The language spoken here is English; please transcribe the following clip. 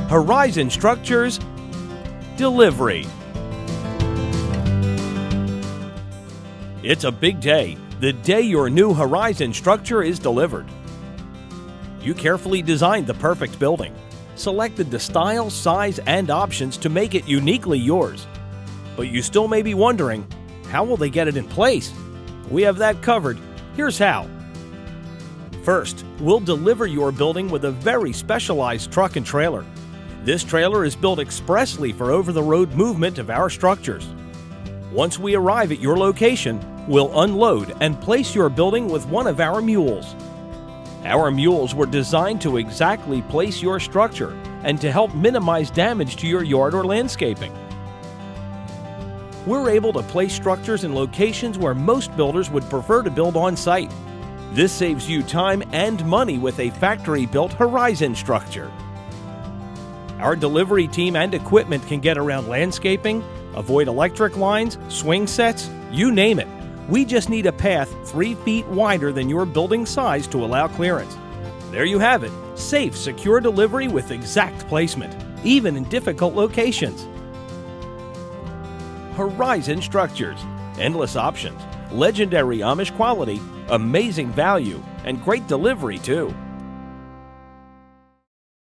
Horizon Structures Delivery. It's a big day, the day your new Horizon structure is delivered. You carefully designed the perfect building, selected the style, size, and options to make it uniquely yours. But you still may be wondering, how will they get it in place? We have that covered. Here's how. First, we'll deliver your building with a very specialized truck and trailer. This trailer is built expressly for over-the-road movement of our structures. Once we arrive at your location, we'll unload and place your building with one of our mules. Our mules were designed to exactly place your structure and to help minimize damage to your yard or landscaping. We're able to place structures in locations where most builders would prefer to build on-site. This saves you time and money with a factory-built Horizon structure. Our delivery team and equipment can get around landscaping, avoid electric lines, swing sets, you name it. We just need a path 3 feet wider than your building size to allow clearance. There you have it, safe, secure delivery with exact placement, even in difficult locations. Horizon Structures. Endless options, legendary Amish quality, amazing value, and great delivery too.